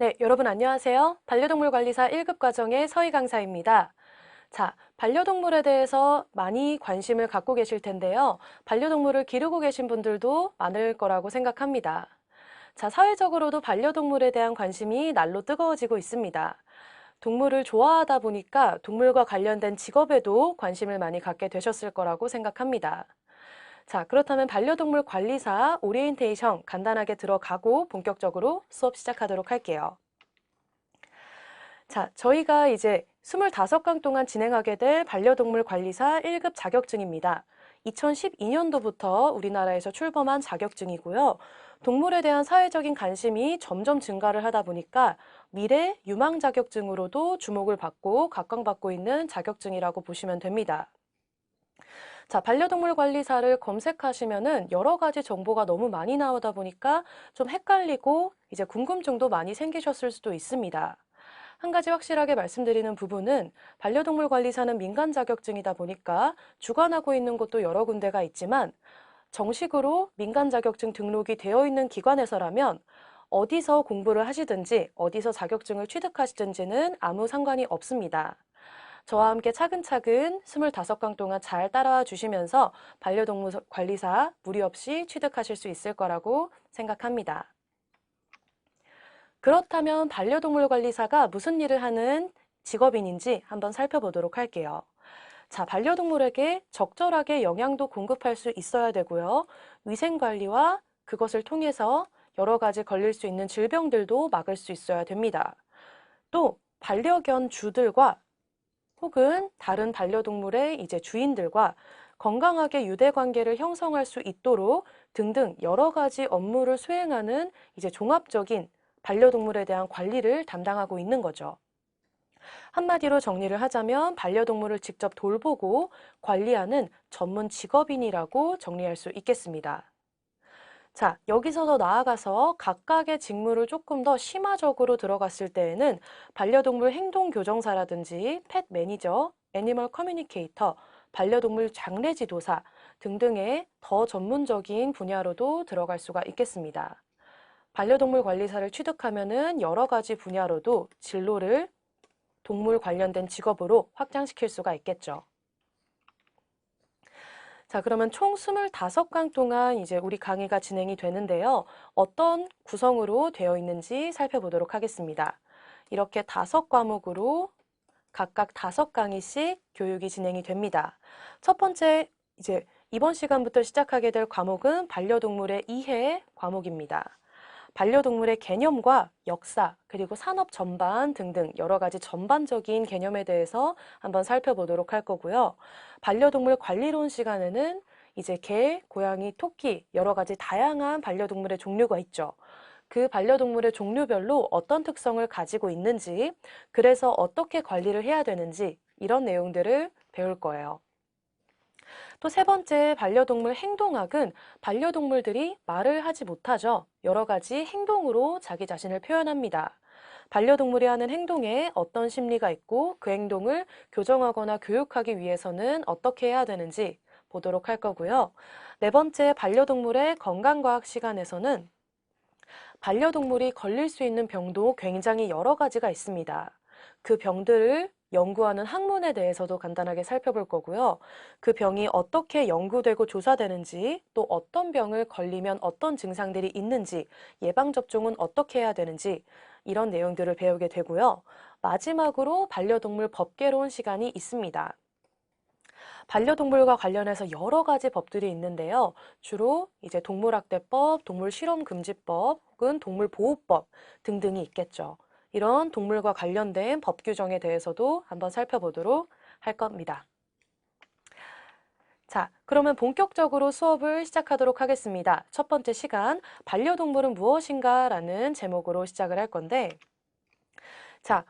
네, 여러분 안녕하세요. 반려동물 관리사 1급 과정의 서희 강사입니다. 자, 반려동물에 대해서 많이 관심을 갖고 계실 텐데요. 반려동물을 기르고 계신 분들도 많을 거라고 생각합니다. 자, 사회적으로도 반려동물에 대한 관심이 날로 뜨거워지고 있습니다. 동물을 좋아하다 보니까 동물과 관련된 직업에도 관심을 많이 갖게 되셨을 거라고 생각합니다. 자, 그렇다면 반려동물 관리사 오리엔테이션 간단하게 들어가고 본격적으로 수업 시작하도록 할게요. 자, 저희가 이제 25강 동안 진행하게 될 반려동물 관리사 1급 자격증입니다. 2012년도부터 우리나라에서 출범한 자격증이고요. 동물에 대한 사회적인 관심이 점점 증가를 하다 보니까 미래 유망 자격증으로도 주목을 받고 각광받고 있는 자격증이라고 보시면 됩니다. 자, 반려동물 관리사를 검색하시면은 여러 가지 정보가 너무 많이 나오다 보니까 좀 헷갈리고 이제 궁금증도 많이 생기셨을 수도 있습니다. 한 가지 확실하게 말씀드리는 부분은 반려동물 관리사는 민간 자격증이다 보니까 주관하고 있는 곳도 여러 군데가 있지만 정식으로 민간 자격증 등록이 되어 있는 기관에서라면 어디서 공부를 하시든지 어디서 자격증을 취득하시든지는 아무 상관이 없습니다. 저와 함께 차근차근 25강 동안 잘 따라와 주시면서 반려동물 관리사 무리 없이 취득하실 수 있을 거라고 생각합니다. 그렇다면 반려동물 관리사가 무슨 일을 하는 직업인인지 한번 살펴보도록 할게요. 자, 반려동물에게 적절하게 영양도 공급할 수 있어야 되고요. 위생관리와 그것을 통해서 여러 가지 걸릴 수 있는 질병들도 막을 수 있어야 됩니다. 또 반려견 주들과 혹은 다른 반려동물의 이제 주인들과 건강하게 유대 관계를 형성할 수 있도록 등등 여러 가지 업무를 수행하는 이제 종합적인 반려동물에 대한 관리를 담당하고 있는 거죠. 한마디로 정리를 하자면 반려동물을 직접 돌보고 관리하는 전문 직업인이라고 정리할 수 있겠습니다. 자, 여기서 더 나아가서 각각의 직무를 조금 더 심화적으로 들어갔을 때에는 반려동물 행동교정사라든지 펫 매니저, 애니멀 커뮤니케이터, 반려동물 장례 지도사 등등의 더 전문적인 분야로도 들어갈 수가 있겠습니다. 반려동물 관리사를 취득하면은 여러 가지 분야로도 진로를 동물 관련된 직업으로 확장시킬 수가 있겠죠. 자, 그러면 총 25강 동안 이제 우리 강의가 진행이 되는데요. 어떤 구성으로 되어 있는지 살펴보도록 하겠습니다. 이렇게 5과목으로 각각 5강의씩 교육이 진행이 됩니다. 첫 번째, 이제 이번 시간부터 시작하게 될 과목은 반려동물의 이해 과목입니다. 반려동물의 개념과 역사, 그리고 산업 전반 등등 여러 가지 전반적인 개념에 대해서 한번 살펴보도록 할 거고요. 반려동물 관리론 시간에는 이제 개, 고양이, 토끼 여러 가지 다양한 반려동물의 종류가 있죠. 그 반려동물의 종류별로 어떤 특성을 가지고 있는지, 그래서 어떻게 관리를 해야 되는지 이런 내용들을 배울 거예요. 또 세 번째 반려동물 행동학은 반려동물들이 말을 하지 못하죠. 여러 가지 행동으로 자기 자신을 표현합니다. 반려동물이 하는 행동에 어떤 심리가 있고 그 행동을 교정하거나 교육하기 위해서는 어떻게 해야 되는지 보도록 할 거고요. 네 번째 반려동물의 건강과학 시간에서는 반려동물이 걸릴 수 있는 병도 굉장히 여러 가지가 있습니다. 그 병들을 연구하는 학문에 대해서도 간단하게 살펴볼 거고요. 그 병이 어떻게 연구되고 조사되는지, 또 어떤 병을 걸리면 어떤 증상들이 있는지, 예방접종은 어떻게 해야 되는지, 이런 내용들을 배우게 되고요. 마지막으로 반려동물 법개론 시간이 있습니다. 반려동물과 관련해서 여러 가지 법들이 있는데요. 주로 이제 동물학대법, 동물실험금지법, 혹은 동물보호법 등등이 있겠죠. 이런 동물과 관련된 법 규정에 대해서도 한번 살펴보도록 할 겁니다. 자, 그러면 본격적으로 수업을 시작하도록 하겠습니다. 첫 번째 시간, 반려동물은 무엇인가? 라는 제목으로 시작을 할 건데, 자,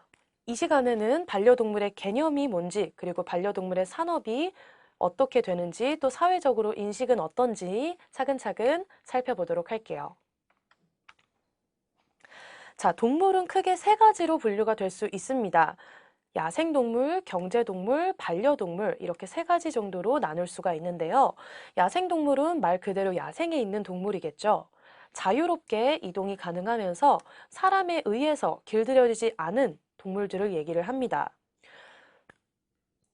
이 시간에는 반려동물의 개념이 뭔지, 그리고 반려동물의 산업이 어떻게 되는지, 또 사회적으로 인식은 어떤지 차근차근 살펴보도록 할게요. 자, 동물은 크게 세 가지로 분류가 될 수 있습니다. 야생동물, 경제동물, 반려동물 이렇게 세 가지 정도로 나눌 수가 있는데요. 야생동물은 말 그대로 야생에 있는 동물이겠죠. 자유롭게 이동이 가능하면서 사람에 의해서 길들여지지 않은 동물들을 얘기를 합니다.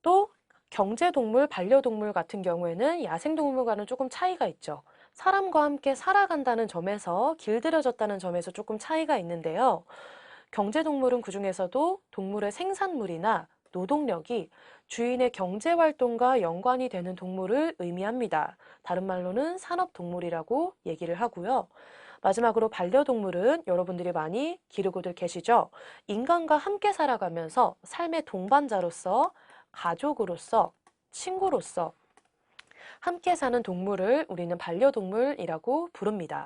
또 경제동물, 반려동물 같은 경우에는 야생동물과는 조금 차이가 있죠. 사람과 함께 살아간다는 점에서 길들여졌다는 점에서 조금 차이가 있는데요. 경제동물은 그중에서도 동물의 생산물이나 노동력이 주인의 경제활동과 연관이 되는 동물을 의미합니다. 다른 말로는 산업동물이라고 얘기를 하고요. 마지막으로 반려동물은 여러분들이 많이 기르고들 계시죠? 인간과 함께 살아가면서 삶의 동반자로서, 가족으로서, 친구로서 함께 사는 동물을 우리는 반려동물이라고 부릅니다.